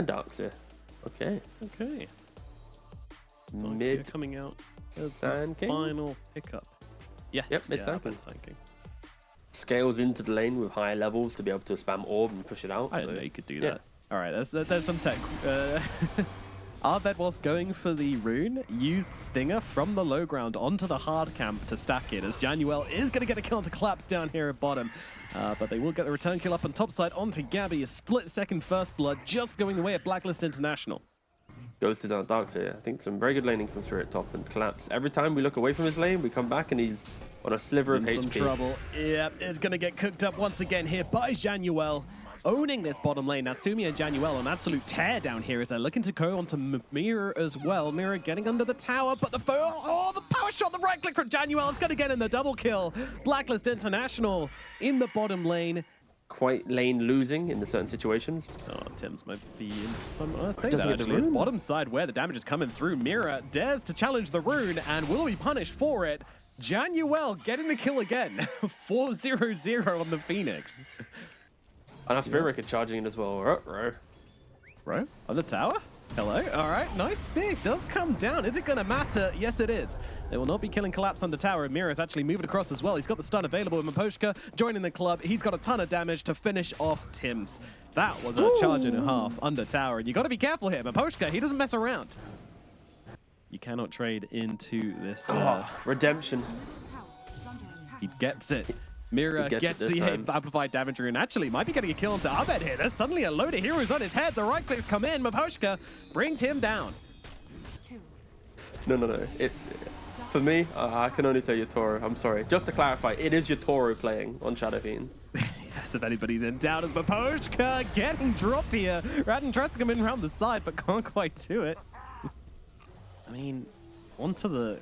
And Dark's here. Okay. Okay. Mid coming out as Sand the King? final pickup. Yes. Yep, mid Sand King. Scales into the lane with higher levels to be able to spam orb and push it out. I didn't know you could do that. All right, there's some tech. RIYADH, whilst going for the rune, used Stinger from the low ground onto the hard camp to stack it, as Januel is going to get a kill to collapse down here at bottom. But they will get the return kill up on top side onto Gabby. A split-second first blood just going the way of BLACKLIST International. Goes to down Darks here. I think some very good laning comes through at top and collapse. Every time we look away from his lane, we come back and he's on a sliver of HP. Some trouble. Yep, it's going to get cooked up once again here by Januel. Owning this bottom lane. Natsumi and Januel an absolute tear down here as they're looking to go onto Mira as well. Mira getting under the tower, but the the power shot, the right click from Januel. It's going to get in the double kill. BLACKLIST International in the bottom lane. Quite lane losing in certain situations. Oh, Tim's might be in some... say that actually. It's bottom side where the damage is coming through. Mira dares to challenge the rune and will be punished for it. Januel getting the kill again. 4-0-0 on the Phoenix. And our Spirit Breaker charging in as well. Bro, on the tower? Hello. All right, nice spear does come down. Is it going to matter? Yes, it is. They will not be killing Collapse on the tower. And Mira is actually moving across as well. He's got the stun available with Miposhka joining the club. He's got a ton of damage to finish off Tim's. That was a charge and a half under tower. And you got to be careful here. Miposhka, he doesn't mess around. You cannot trade into this. Redemption. He gets it. Mira gets the amplified damage rune. Actually, might be getting a kill onto RIYADH here. There's suddenly a load of heroes on his head. The right clicks come in. Miposhka brings him down. No. For me, I can only say Yatoro. I'm sorry. Just to clarify, it is Yatoro playing on Shadow Fiend. Yes, if anybody's in doubt, as Miposhka getting dropped here. Radin tries to come in around the side, but can't quite do it. I mean, onto the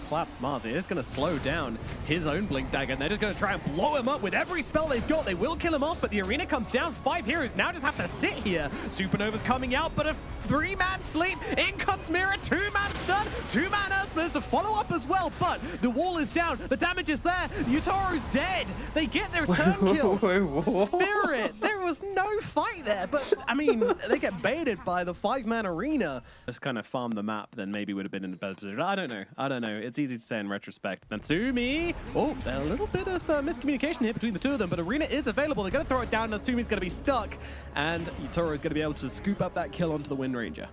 collapse Mars. It is going to slow down his own Blink Dagger, and they're just going to try and blow him up with every spell they've got. They will kill him off, but the arena comes down. 5 heroes now just have to sit here. Supernova's coming out, but a 3-man sleep. In comes Mira, 2-man stun, 2-man Earth. There's a follow-up as well, but the wall is down. The damage is there. Yutoro's dead. They get their turn kill. Spirit, there was no fight there, but I mean, they get baited by the 5-man arena. Just kind of farm the map, then maybe would have been in a better position. I don't know. It's easy to say in retrospect. Natsumi! Oh, a little bit of miscommunication here between the two of them, but Arena is available. They're going to throw it down. Natsumi's going to be stuck, and Yutoro is going to be able to scoop up that kill onto the Wind Ranger.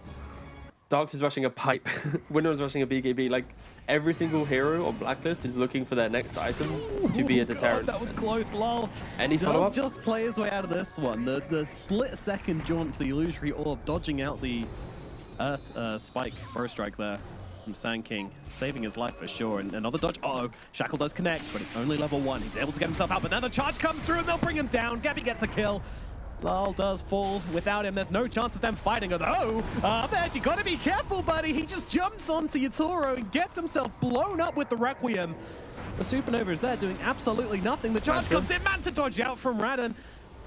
Darks is rushing a pipe. Window is rushing a BKB. Like, every single hero on BLACKLIST is looking for their next item to be a deterrent. God, that was close, lol. Any follow-up? Just play his way out of this one. The split-second jaunt to the illusory orb, dodging out the Earth Spike Bro Strike there from Sand King, saving his life for sure. And another dodge. Uh-oh, Shackle does connect, but it's only level 1. He's able to get himself out, but now the charge comes through and they'll bring him down. Gabby gets a kill. Lal does fall. Without him, there's no chance of them fighting. Although, RIYADH, you gotta be careful, buddy. He just jumps onto Yutoro and gets himself blown up with the Requiem. The Supernova is there doing absolutely nothing. The charge comes in. Manta dodge out from Radin.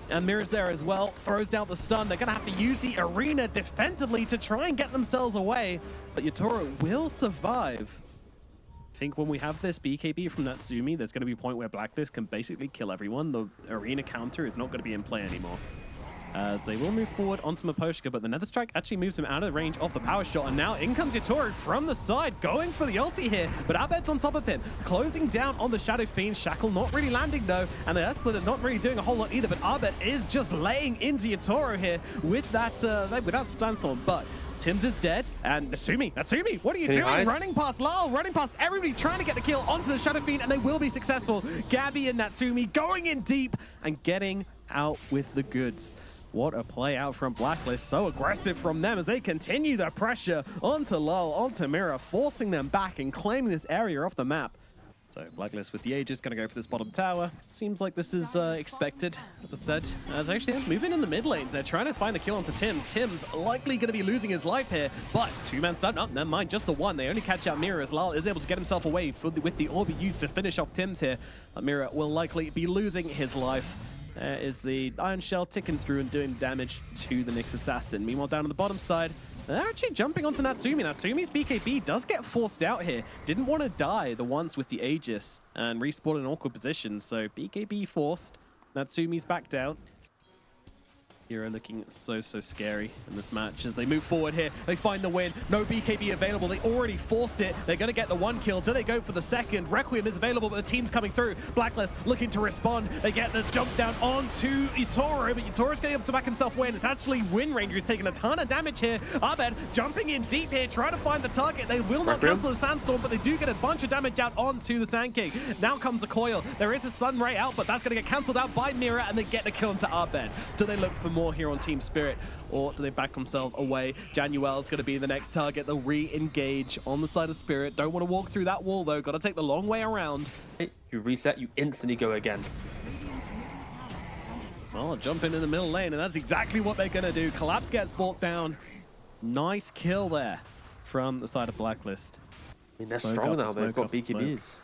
And Mira's there as well. Throws down the stun. They're gonna have to use the arena defensively to try and get themselves away. But Yutoro will survive. I think when we have this BKB from Natsumi, there's going to be a point where BLACKLIST can basically kill everyone. The arena counter is not going to be in play anymore. As they will move forward onto Miposhka, but the Nether Strike actually moves him out of range of the power shot. And now in comes Yutoro from the side, going for the ulti here. But RIYADH's on top of him, closing down on the Shadow Fiend. Shackle not really landing though, and the Earth Splitter not really doing a whole lot either. But RIYADH is just laying into Yutoro here with that, without Stanstorm. But Tim's is dead, and Natsumi, what are you doing? Running past Lal, running past everybody, trying to get the kill onto the Shadow Fiend, and they will be successful. Gabby and Natsumi going in deep and getting out with the goods. What a play out from BLACKLIST. So aggressive from them as they continue the pressure onto Lal, onto Mira, forcing them back and claiming this area off the map. So BLACKLIST with the Aegis, gonna go for this bottom tower. Seems like this is expected, as I said. As actually moving in the mid lanes, they're trying to find the kill onto Tim's. Tim's likely gonna be losing his life here, but 2-man stun, oh, never mind, just the one. They only catch out Mira as Lal is able to get himself away with the orb used to finish off Tim's here. But Mira will likely be losing his life. There is the Iron Shell ticking through and doing damage to the Nyx Assassin. Meanwhile, down on the bottom side, they're actually jumping onto Natsumi. Natsumi's BKB does get forced out here. Didn't want to die the once with the Aegis and respawn in awkward positions. So BKB forced. Natsumi's backed out. Hero looking so scary in this match as they move forward here. They find the win. No BKB available. They already forced it. They're going to get the 1 kill. Do they go for the second? Requiem is available, but the team's coming through. BLACKLIST looking to respond. They get the jump down onto Yatoro, but Yatoro's going to be able to back himself away, and it's actually WinRanger who's taking a ton of damage here. Abed jumping in deep here, trying to find the target. They will not cancel the Sandstorm, but they do get a bunch of damage out onto the Sand King. Now comes a coil. There is a Sun Ray out, but that's going to get cancelled out by Mira, and they get the kill into Abed. Do they look for more here on Team Spirit, or do they back themselves away? Januel's going to be the next target. They'll re-engage on the side of Spirit. Don't want to walk through that wall, though. Got to take the long way around. You reset, you instantly go again. Oh, jump in the middle lane, and that's exactly what they're going to do. Collapse gets brought down. Nice kill there from the side of BLACKLIST. I mean, they're strong now. They've got BKBs.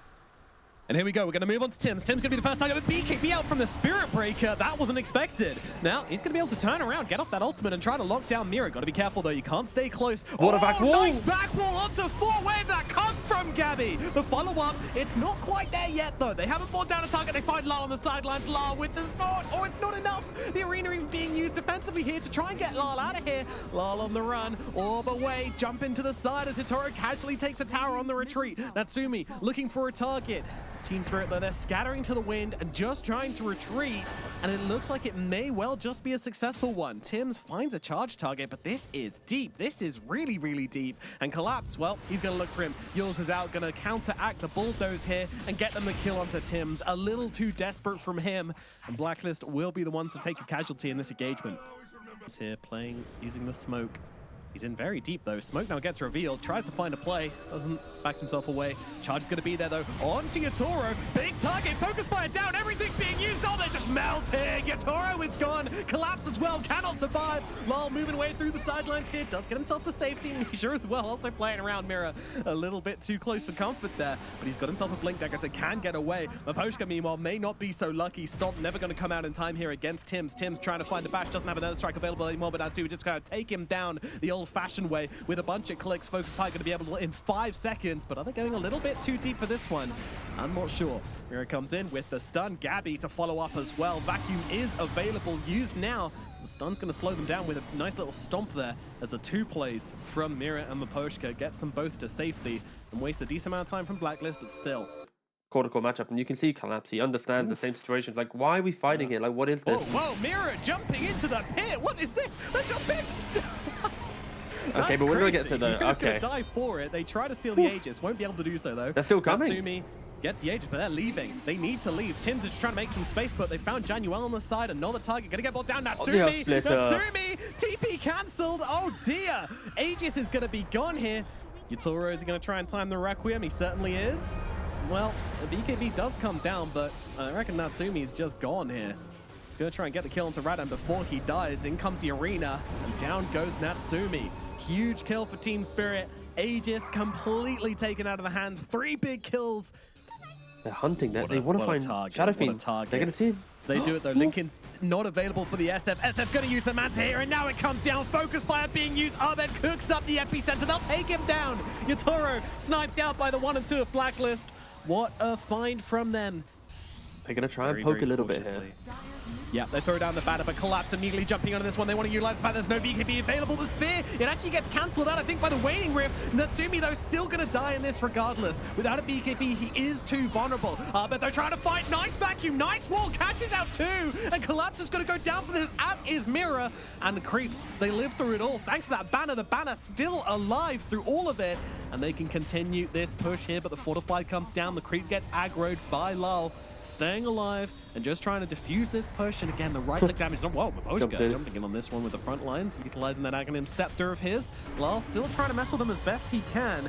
And here we go. We're going to move on to Tim's. Tim's going to be the first target, but BKB out from the Spirit Breaker. That wasn't expected. Now, he's going to be able to turn around, get off that ultimate, and try to lock down Mira. Got to be careful, though. You can't stay close. What a back wall! Nice back wall onto 4. Where did that come from, Gabby? The follow-up, it's not quite there yet, though. They haven't brought down a target. They find Lal on the sidelines. Lal with the spot. Oh, it's not enough. The arena even being used defensively here to try and get Lal out of here. Lal on the run. Orb away. Jump into the side as Hitoro casually takes a tower on the retreat. Natsumi looking for a target. Team Spirit, though, they're scattering to the wind and just trying to retreat, and it looks like it may well just be a successful one. Tims finds a charge target, but this is deep. This is really deep. And Collapse, well, he's going to look for him. Yules is out, going to counteract the bulldoze here and get them the kill onto Tims. A little too desperate from him, and BLACKLIST will be the ones to take a casualty in this engagement. He's here playing, using the smoke. He's in very deep, though. Smoke now gets revealed, tries to find a play, doesn't back himself away. Charge is going to be there, though. On to Yatoro. Big target, focus fire down. Everything's being used. Oh, they're just melting. Yatoro is gone. Collapse as well, cannot survive. Lal moving away through the sidelines here. Does get himself to safety. Sure as well, also playing around Mira. A little bit too close for comfort there, but he's got himself a blink deck, so can get away. Maposhka, meanwhile, may not be so lucky. Stomp never going to come out in time here against Tims. Tims trying to find a bash, doesn't have another strike available anymore, but Natsu just going to take him down the old-fashioned way with a bunch of clicks. Focus Fire going to be able to in 5 seconds, but are they going a little bit too deep for this one? I'm not sure. Mira comes in with the stun. Gabby to follow up as well. Vacuum is available, used now. The stun's going to slow them down with a nice little stomp there as the 2 plays from Mira and Maposhka gets them both to safety and wastes a decent amount of time from BLACKLIST, but still. Quarter-core matchup, and you can see Collapse. He understands the same situations. Like, why are we fighting it? Like, what is this? Whoa, Mira jumping into the pit. What is this? They're jumping. Okay, but we're going to get to the... Mira's Okay. going to die for it. They try to steal the Aegis. Won't be able to do so, though. They're still coming. Natsumi gets the Aegis, but they're leaving. They need to leave. Tims is just trying to make some space, but they found Januel on the side. Another target. Going to get brought down. Natsumi! Natsumi! TP cancelled! Oh, dear! Aegis is going to be gone here. Yatoro is going to try and time the Requiem. He certainly is. Well, the BKB does come down, but I reckon Natsumi is just gone here. He's going to try and get the kill onto Radan before he dies. In comes the arena, and down goes Natsumi. Huge kill for Team Spirit. Aegis completely taken out of the hand. 3 big kills. They're hunting. They want to find Shadow Fiend. They're going to see him. They do it, though. Lincoln's not available for the SF. SF going to use the Manta here, and now it comes down. Focus fire being used. Abed cooks up the epicenter. They'll take him down. Yatoro sniped out by the 1 and 2 of BLACKLIST. What a find from them. They're going to try and poke a little bit here. Yeah, they throw down the banner, but Collapse immediately jumping onto this one. They want to utilize the fact there's no BKB available. The spear, it actually gets cancelled out, I think, by the Waning Rift. Natsumi, though, still going to die in this regardless. Without a BKB, he is too vulnerable. But they're trying to fight. Nice vacuum, nice wall, catches out 2. And Collapse is going to go down for this, as is Mira. And the Creeps, they live through it all. Thanks to that banner, the banner still alive through all of it. And they can continue this push here, but the Fortified comes down. The Creep gets aggroed by Lal. Staying alive and just trying to defuse this push. And again, the right-click damage. Whoa, Maposhka jumping in on this one with the front lines, utilizing that Aghanim Scepter of his. Lal still trying to mess with them as best he can.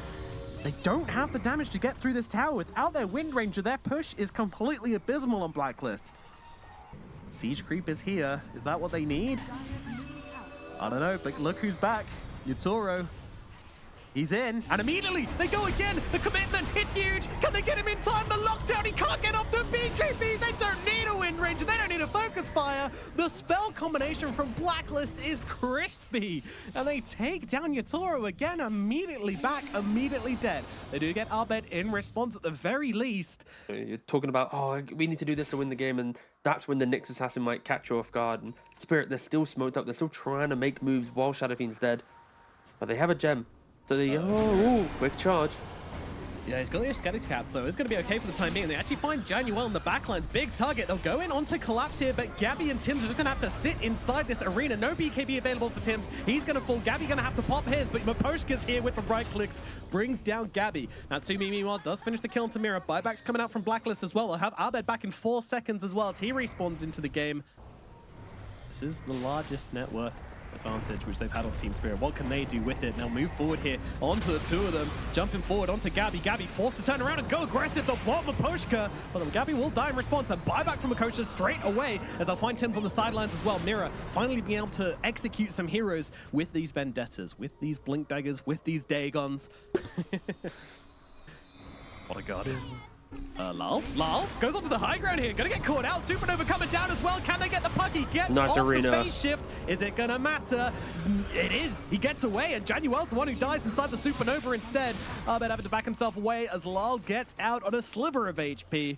They don't have the damage to get through this tower. Without their Wind Ranger, their push is completely abysmal on BLACKLIST. Siege Creep is here. Is that what they need? I don't know, but look who's back. Yatoro. He's in, and immediately they go again. The commitment, it's huge. Can they get him in time? The lockdown, he can't get off the BKB. They don't need a wind ranger. They don't need a focus fire. The spell combination from BLACKLIST is crispy. And they take down Yatoro again, immediately back, immediately dead. They do get Abed in response at the very least. You're talking about, oh, we need to do this to win the game, and that's when the Nyx Assassin might catch you off guard. And Spirit, they're still smoked up. They're still trying to make moves while Shadow Fiend's dead. But they have a gem. So they quick charge. Yeah, he's got the Ascetic cap, so it's going to be okay for the time being. They actually find Januel in the backlines. Big target. They'll go in onto Collapse here, but Gabby and Tims are just going to have to sit inside this arena. No BKB available for Tims. He's going to fall. Gabby going to have to pop his, but Maposhka's here with the right clicks. Brings down Gabby. Natsumi, meanwhile, does finish the kill on Tamira. Buybacks coming out from BLACKLIST as well. They'll have Abed back in 4 seconds as well as he respawns into the game. This is the largest net worth advantage which they've had on Team Spirit. What can they do with it? Now move forward here onto the two of them, jumping forward onto Gabby. Gabby forced to turn around and go aggressive. The bot Maposhka, but then Gabby will die in response and buyback from Makocha straight away as they'll find Tims on the sidelines as well. Mira finally being able to execute some heroes with these vendettas, with these blink daggers, with these Dagons. What a god. Lal goes onto the high ground here. Gonna get caught out. Supernova coming down as well. Can they get the pucky? Gets nice off arena. The phase shift. Is it gonna matter? It is. He gets away, and Januel's the one who dies inside the Supernova instead. Abed having to back himself away as Lal gets out on a sliver of HP.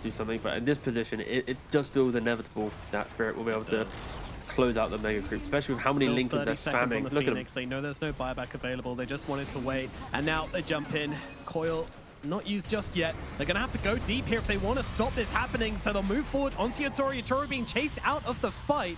Do something, but in this position, it just feels inevitable that Spirit will be able to close out the mega creep, especially with how many Lincolns they're spamming. On the Look Phoenix. at them. They know there's no buyback available. They just wanted to wait, and now they jump in. Coil not used just yet. They're gonna have to go deep here if they want to stop this happening, so they'll move forward onto Yatoro. Yatoro being chased out of the fight.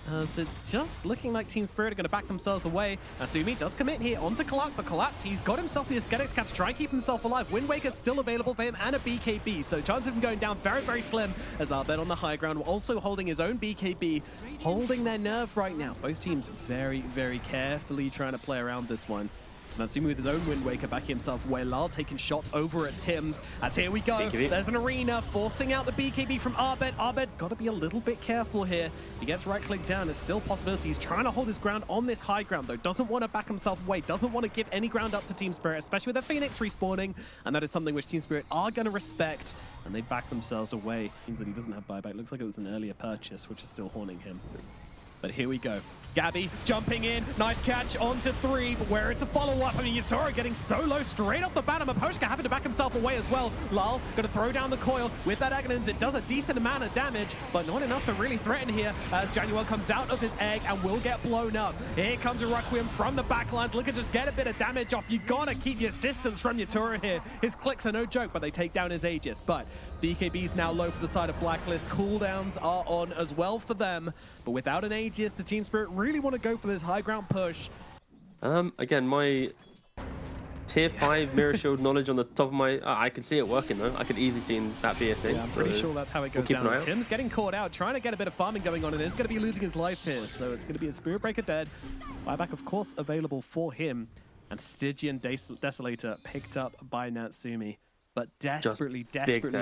As it's just looking like Team Spirit are going to back themselves away. Asumi does commit here onto Collapse. For Collapse, he's got himself the Ascetics cap to try and keep himself alive. Wind Waker's still available for him and a BKB. So chance of him going down very, very slim as Abed on the high ground, also holding his own BKB, holding their nerve right now. Both teams very, very carefully trying to play around this one. Natsumi with his own Wind Waker backing himself away. Lal taking shots over at Tims. As here we go. BKB. There's an arena forcing out the BKB from Abed. Abed's got to be a little bit careful here. He gets right click down. There's still possibility. He's trying to hold his ground on this high ground though. Doesn't want to back himself away. Doesn't want to give any ground up to Team Spirit, especially with the Phoenix respawning. And that is something which Team Spirit are going to respect. And they back themselves away. Means that he doesn't have buyback. Looks like it was an earlier purchase, which is still haunting him. But here we go. Gabby jumping in. Nice catch onto 3. But where is the follow-up? I mean, Yatoro getting so low straight off the bat. And Maposhka having to back himself away as well. Lal going to throw down the coil with that Aghanims. It does a decent amount of damage, but not enough to really threaten here as Januel comes out of his egg and will get blown up. Here comes a Requiem from the backlines. Look at just get a bit of damage off. You got to keep your distance from Yatoro here. His clicks are no joke, but they take down his Aegis. But BKB's now low for the side of BLACKLIST. Cooldowns are on as well for them. But without an Aegis, the Team Spirit really want to go for this high ground push. Again, my tier 5 mirror shield knowledge on the top of my... I could see it working though. I could easily see that be a thing. Yeah, I'm pretty sure that's how it goes down. Tim's getting caught out, trying to get a bit of farming going on, and is going to be losing his life here. So it's going to be a Spirit Breaker dead. Buyback, of course, available for him. And Stygian Desolator picked up by Natsumi. But desperately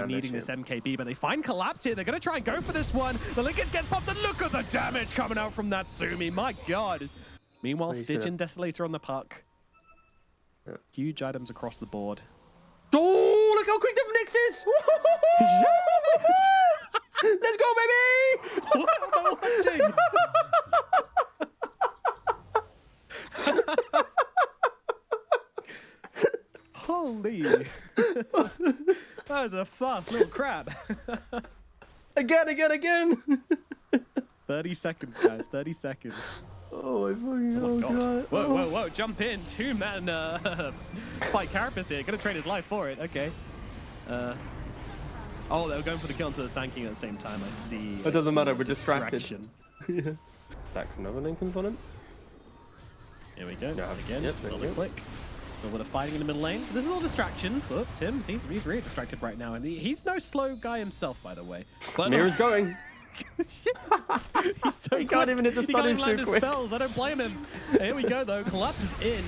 needing this MKB. But they find Collapse here. They're going to try and go for this one. The Lincoln gets popped, and look at the damage coming out from Natsumi. My God. Meanwhile, Stygian Desolator on the puck. Yeah. Huge items across the board. Oh, look how quick the Nyx is! Let's go, baby! What am I watching? Holy. That was a fast little crab. Again! 30 seconds, guys. 30 seconds. Oh, my fucking God. Whoa. Jump in. 2-man Spike Carapace here. Gonna trade his life for it. Okay. Oh, they were going for the kill into the Sand King at the same time. I see. It doesn't matter. We're distracted. Yeah. Stack another Lincoln's on him. Here we go. Yeah. Again. Yep, Another click. A little bit of fighting in the middle lane. This is all distractions. Look, Tims, he's really distracted right now. And he's no slow guy himself, by the way. But Mira's going. He's so He can't even hit the studies too quick. Spells. I don't blame him. Here we go, though. Collapse is in.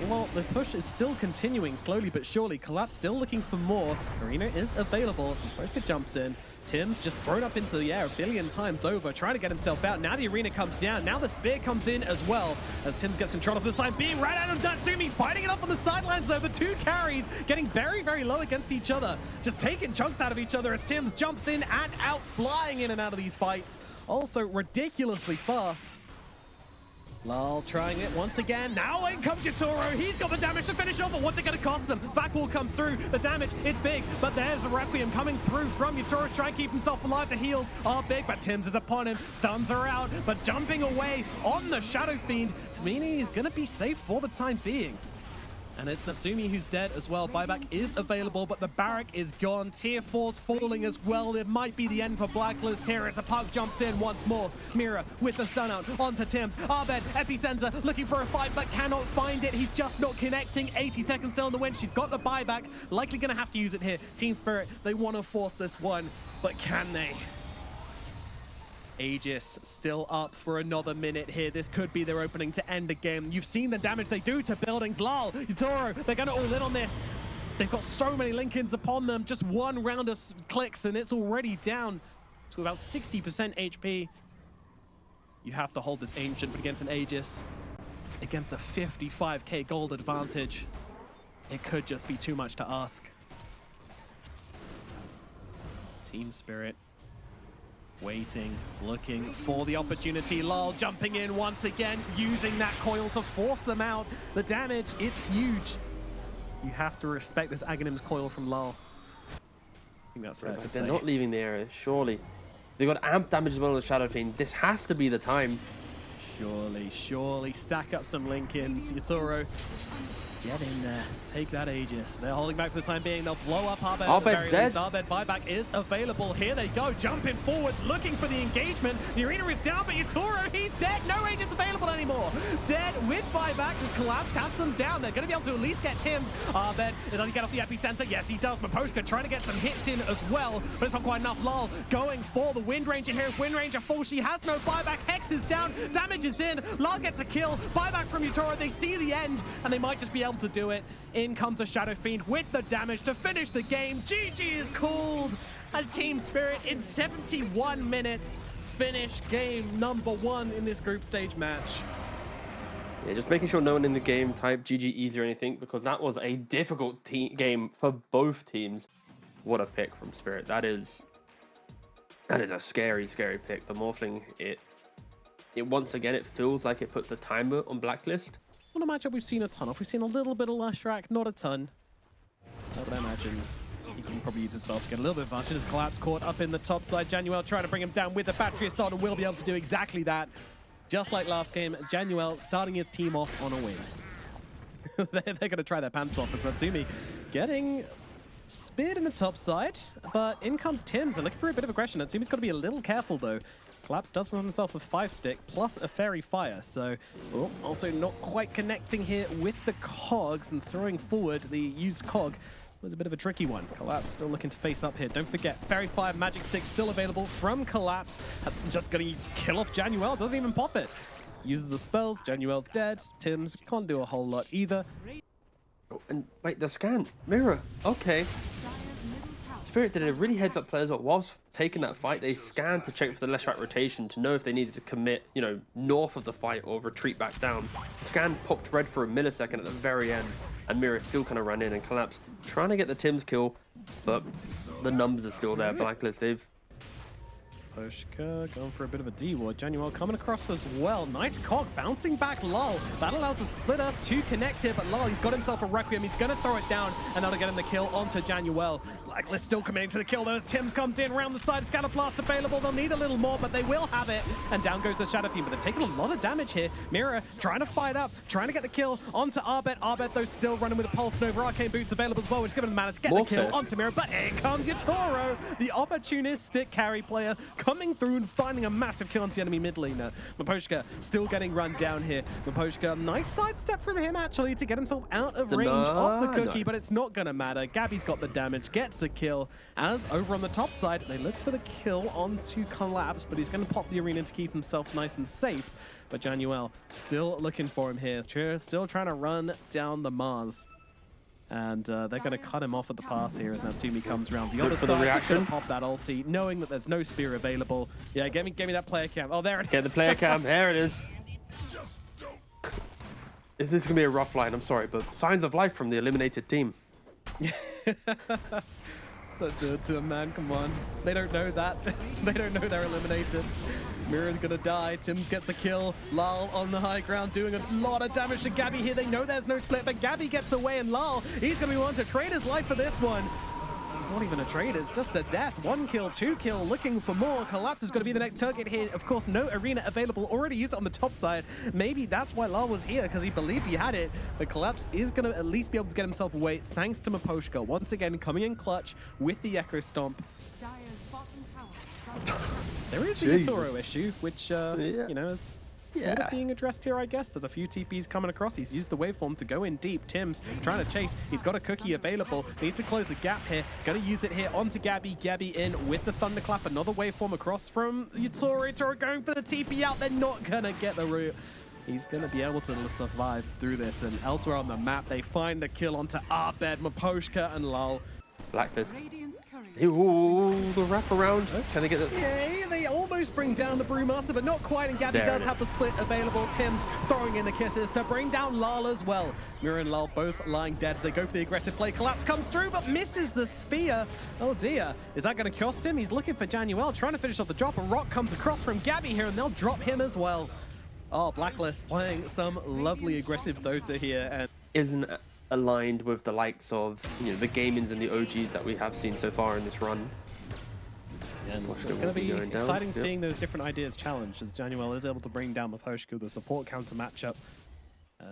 Well, the push is still continuing slowly but surely. Collapse still looking for more. Arena is available. Maposhka jumps in. Tim's just thrown up into the air a billion times over, trying to get himself out. Now the arena comes down. Now the spear comes in as well, as Tim's gets control of the side. Being right out of Natsumi, fighting it up on the sidelines though. The two carries getting very, very low against each other. Just taking chunks out of each other as Tim's jumps in and out, flying in and out of these fights. Also ridiculously fast. Lal trying it once again. Now in comes Yatoro. He's got the damage to finish off, but what's it going to cost them? Vac Wall comes through. The damage, it's big, but there's a Requiem coming through from Yatoro, trying to keep himself alive. The heals are big, but Tim's is upon him. Stuns are out, but jumping away on the Shadow Fiend. Tamini is going to be safe for the time being. And it's Natsumi who's dead as well. Buyback is available, but the barrack is gone. Tier 4's falling as well. It might be the end for Blacklist here as a puck jumps in once more. Mira with the stun out onto Tim's. Abed, Epicenter, looking for a fight, but cannot find it. He's just not connecting. 80 seconds still in the win. She's got the buyback. Likely going to have to use it here. Team Spirit, they want to force this one, but can they? Aegis still up for another minute here. This could be their opening to end the game. You've seen the damage they do to buildings. Lal, Yatoro, they're going to all in on this. They've got so many Link-ins upon them. Just one round of clicks and it's already down to about 60% HP. You have to hold this Ancient, but against an Aegis, against a 55k gold advantage, it could just be too much to ask. Team Spirit waiting, looking for the opportunity. Lal jumping in once again, using that coil to force them out. The damage, it's huge. You have to respect this Aghanim's coil from Lal. I think that's fair to say. They're not leaving the area, surely. They've got amp damage as well as Shadow Fiend. This has to be the time. Surely, surely. Stack up some Link-ins. Yatoro, get in there. Take that Aegis. They're holding back for the time being. They'll blow up Abed. Abed's dead. Abed buyback is available. Here they go. Jumping forwards, looking for the engagement. The arena is down, but Yatoro, he's dead. No Aegis available anymore. Dead with buyback. This collapse has them down. They're going to be able to at least get Tim's. Abed, does he get off the epicenter? Yes, he does. Maposhka trying to get some hits in as well, but it's not quite enough. Lal going for the Wind Ranger here. If Wind Ranger falls, she has no buyback. Hex is down. Damage is in. Lal gets a kill. Buyback from Yatoro. They see the end, and they might just be able to do it. In comes a Shadow Fiend with the damage to finish the game. GG is called, and Team Spirit in 71 minutes finish game number 1 in this group stage match. Yeah, just making sure no one in the game typed GG easy or anything, because that was a difficult game for both teams. What a pick from Spirit. That is a scary, scary pick. The Morphling, it once again, it feels like it puts a timer on Blacklist. Not a matchup we've seen a ton of. We've seen a little bit of Lashrak, not a ton. But I imagine he can probably use his spell to get a little bit of advantage. His collapse caught up in the top side. Januel trying to bring him down with the battery assault and will be able to do exactly that. Just like last game, Januel starting his team off on a win. They're going to try their pants off as Natsumi getting speared in the top side, but in comes Tim's. They're looking for a bit of aggression. Natsumi's got to be a little careful though. Collapse does find himself a 5-stick plus a Fairy Fire, so also not quite connecting here with the cogs and throwing forward the used cog was a bit of a tricky one. Collapse still looking to face up here. Don't forget, Fairy Fire Magic Stick still available from Collapse. Just gonna kill off Januel, doesn't even pop it. Uses the spells, Januel's dead. Tim's can't do a whole lot either. Oh, and wait, the scan. Mirror, okay. Spirit did a really heads-up play as well. Whilst taking that fight, they scanned to check for the Leshrac rotation to know if they needed to commit, you know, north of the fight or retreat back down. The scan popped red for a millisecond at the very end, and Mira still kind of ran in and collapsed, trying to get the Tim's kill, but the numbers are still there. Blacklist, they've... Poshka going for a bit of a D-ward. Januel coming across as well. Nice cog, bouncing back Lal. That allows the split up to connect here, but Lal, he's got himself a Requiem. He's going to throw it down, and that'll get him the kill onto Januel. Blacklist still committing to the kill though as Tim's comes in around the side. Scatter Blast available. They'll need a little more, but they will have it. And down goes the Shadow Fiend, but they've taken a lot of damage here. Mira trying to fight up, trying to get the kill onto Arbet. Arbet though still running with a Pulse Nova. Arcane Boots available as well, which given him mana to get the kill onto Mira, but in comes Yatoro, the opportunistic carry player, coming through and finding a massive kill onto the enemy mid laner. Maposhka still getting run down here. Maposhka, nice sidestep from him actually to get himself out of range of the cookie, but it's not gonna matter. Gabby's got the damage, gets the kill. As over on the top side, they look for the kill onto Collapse, but he's gonna pop the arena to keep himself nice and safe. But Januel still looking for him here. Still trying to run down the Mars. And they're going to cut him off at the pass here as Natsumi comes around the Look other for the side. Just going reaction. to pop that ulti, knowing that there's no spear available. Yeah, give me that player cam. Oh, there it is. Get the player cam. There it is. This is going to be a rough line. I'm sorry, but signs of life from the eliminated team. Don't do it to him, man. Come on. They don't know that. They don't know they're eliminated. Mira's gonna die. Tims gets a kill. Lal on the high ground doing a lot of damage to Gabby here. They know there's no split, but Gabby gets away, and Lal, he's gonna be one to trade his life for this one. It's not even a trade, it's just a death. 1 kill, 2 kill, looking for more. Collapse is going to be the next target here. Of course, no arena available. Already used it on the top side. Maybe that's why Lal was here, because he believed he had it. But Collapse is going to at least be able to get himself away, thanks to Miposhka. Once again, coming in clutch with the Echo Stomp. There is the Yatoro issue, which, you know, is sort of being addressed here, I guess. There's a few TPs coming across. He's used the waveform to go in deep. Tims trying to chase. He's got a cookie available. Needs to close the gap here. Going to use it here onto Gabby. Gabby in with the Thunderclap. Another waveform across from Yatoro. Yatoro going for the TP out. They're not going to get the root. He's going to be able to survive through this. And elsewhere on the map, they find the kill onto Arbed, Miposhka, and Lal. Blacklist. Ooh, the wraparound. Can they get it? Yeah, they almost bring down the Brewmaster, but not quite. And Gabby does have the split available. Tims throwing in the kisses to bring down Lal as well. Mira and Lal both lying dead as they go for the aggressive play. Collapse comes through, but misses the spear. Oh dear. Is that going to cost him? He's looking for Januel, trying to finish off the drop. A rock comes across from Gabby here, and they'll drop him as well. Oh, Blacklist playing some lovely aggressive Dota here. And isn't aligned with the likes of, you know, the gamings and the OGs that we have seen so far in this run. And it's going to be exciting seeing those different ideas challenged as Januel is able to bring down Miposhka, the support counter matchup,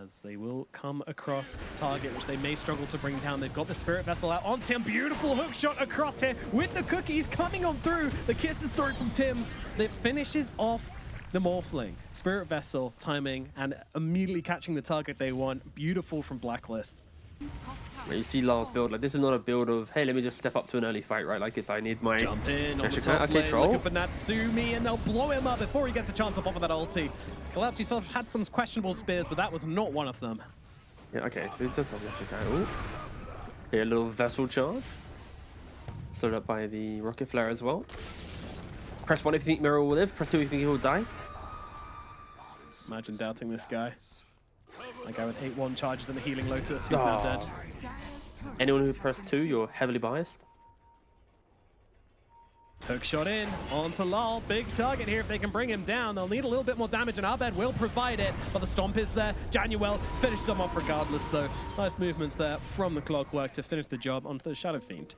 as they will come across target, which they may struggle to bring down. They've got the Spirit Vessel out onto him. Beautiful hook shot across here with the cookies coming on through. The kiss is through from Tims. That finishes off the Morphling. Spirit Vessel timing and immediately catching the target they want. Beautiful from Blacklist. You see Lal's build, like this is not a build of, hey, let me just step up to an early fight, right? Like it's, I need my... Jump in on the top lane, looking for Natsumi, and they'll blow him up before he gets a chance to pop of that ulti. Collapse himself had some questionable spears, but that was not one of them. Yeah, okay, so it does have electric arrow. Here, a little vessel charge. Slowed up by the rocket flare as well. Press 1 if you think Mira will live, press 2 if you think he will die. Imagine doubting this guy. That guy with 8-1 charges and a healing Lotus, he's now dead. Anyone who pressed 2, you're heavily biased. Hook shot in, onto Lal. Big target here if they can bring him down. They'll need a little bit more damage, and Arbed will provide it. But the stomp is there. Januel finishes them off regardless, though. Nice movements there from the Clockwork to finish the job onto the Shadow Fiend.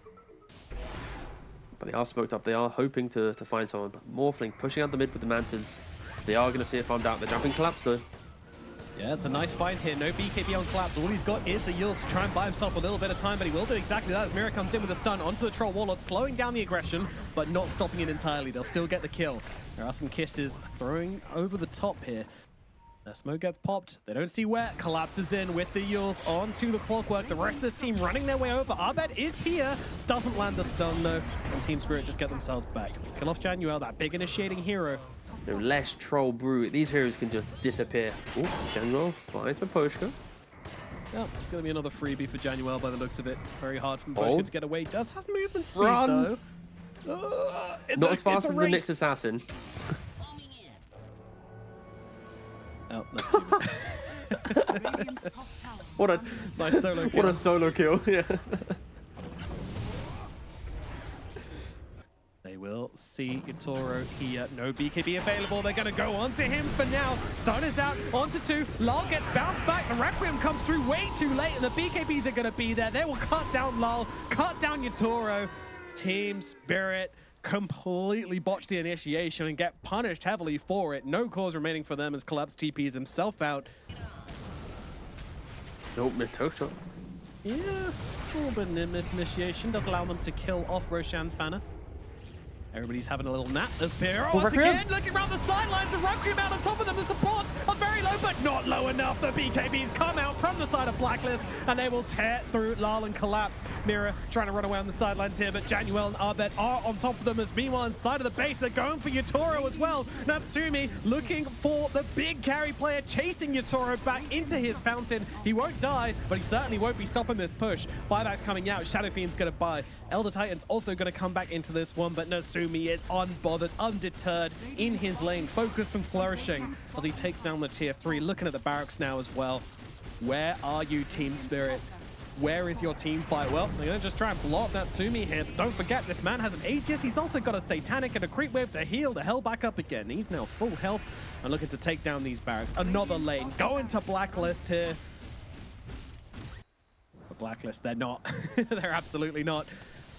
But they are smoked up. They are hoping to find someone. But Morphling pushing out the mid with the Mantas. They are going to see it farmed out. The jumping collapse, though. Yeah, it's a nice fight here. No BKB on Collapse. All he's got is the Yules to try and buy himself a little bit of time, but he will do exactly that as Mira comes in with a stun onto the Troll Warlord, slowing down the aggression, but not stopping it entirely. They'll still get the kill. There are some kisses throwing over the top here. The smoke gets popped. They don't see where. Collapses in with the Yules onto the Clockwork. The rest of the team running their way over. Arbed is here. Doesn't land the stun, though. And Team Spirit just get themselves back. Kill off Januel, that big initiating hero. No less troll brew. These heroes can just disappear. Oh, Januel finds Miposhka. Yeah, it's going to be another freebie for Januel by the looks of it. Very hard for Miposhka to get away. Does have movement speed, though. Not as fast as the next assassin. Oh, let's see. What a nice solo kill. What a solo kill. Yeah. They will see Yatoro here. No BKB available. They're going to go onto him for now. Stun is out onto 2. Lal gets bounced back. The Requiem comes through way too late, and the BKBs are going to be there. They will cut down Lal, cut down Yatoro. Team Spirit completely botch the initiation and get punished heavily for it. No cause remaining for them as Collapse TPs himself out. Nope, missed hook shot. Yeah, a little bit of misinitiation. Does allow them to kill off Roshan's banner. Everybody's having a little nap as Piero once again looking around the sidelines. The Requiem out on top of them. The supports are very low. but not low enough. The BKBs come out from the side of BLACKLIST, and they will tear through Lal and collapse. Mira trying to run away on the sidelines here, but Januel and Arbet are on top of them, as meanwhile inside of the base, they're going for Yatoro as well. Natsumi looking for the big carry player, chasing Yatoro back into his fountain. He won't die, but he certainly won't be stopping this push. Buyback's coming out, Shadow Fiend's gonna buy. Elder Titan's also gonna come back into this one, but Natsumi is unbothered, undeterred in his lane, focused and flourishing as he takes down the tier 3, looking at the barracks now as well. Where are you, Team Spirit? Where is your team fight? Well, they're gonna just try and block Natsumi here, but don't forget, this man has an Aegis. He's also got a Satanic and a Creep Wave to heal the hell back up again. He's now full health and looking to take down these barracks. Another lane going to BLACKLIST here. But BLACKLIST, they're not. They're absolutely not.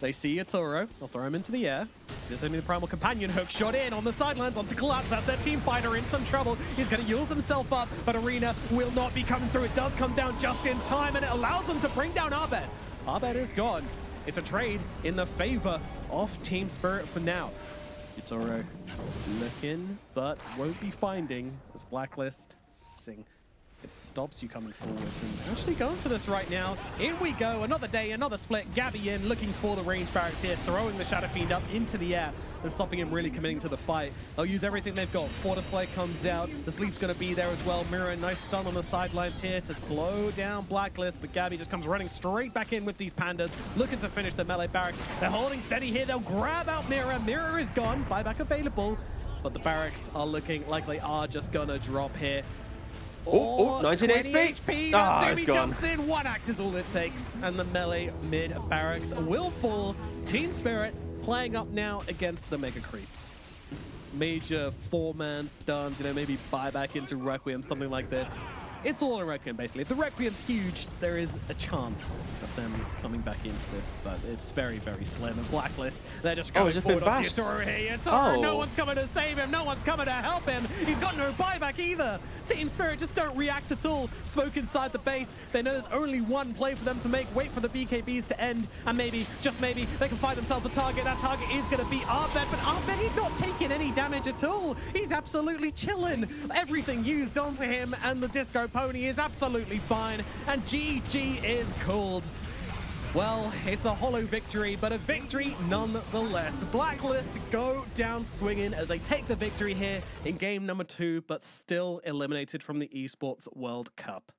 They see Yatoro. They'll throw him into the air. There's only the Primal Companion hook shot in on the sidelines onto Collapse. That's their team fighter in some trouble. He's going to use himself up, but Arena will not be coming through. It does come down just in time, and it allows them to bring down Arbet. Arbet is gone. It's a trade in the favor of Team Spirit for now. Yatoro looking, but won't be finding as BLACKLIST sing. It stops you coming forwards, and actually going for this right now. Here we go, another day, another split. Gabby in, looking for the range barracks here, throwing the Shadow Fiend up into the air and stopping him really committing to the fight. They'll use everything they've got. Fortify comes out, the Sleep's gonna be there as well. Mira, nice stun on the sidelines here to slow down BLACKLIST, but Gabby just comes running straight back in with these pandas, looking to finish the melee barracks. They're holding steady here, they'll grab out Mira. Mira is gone, buyback available, but the barracks are looking like they are just gonna drop here. Oh, 19 HP. Natsumi jumps in, 1 axe is all it takes, and the melee mid barracks will fall. Team Spirit playing up now against the Mega Creeps. Major 4-man stuns, you know, maybe buyback into Requiem, something like this. It's all a Requiem, basically. If the Requiem's huge, there is a chance of them coming back into this, but it's very, very slim. And BLACKLIST, they're just going forward onto Yatoro here. Yatoro, no one's coming to save him. No one's coming to help him. He's got no buyback either. Team Spirit just don't react at all. Smoke inside the base. They know there's only one play for them to make. Wait for the BKBs to end, and maybe, just maybe, they can find themselves a target. That target is going to be Arbet, but Arbet, he's not taking any damage at all. He's absolutely chilling. Everything used onto him, and the Disco Pony is absolutely fine, and GG is called. Well, it's a hollow victory, but a victory nonetheless. BLACKLIST go down swinging as they take the victory here in game number 2, but still eliminated from the Esports World Cup.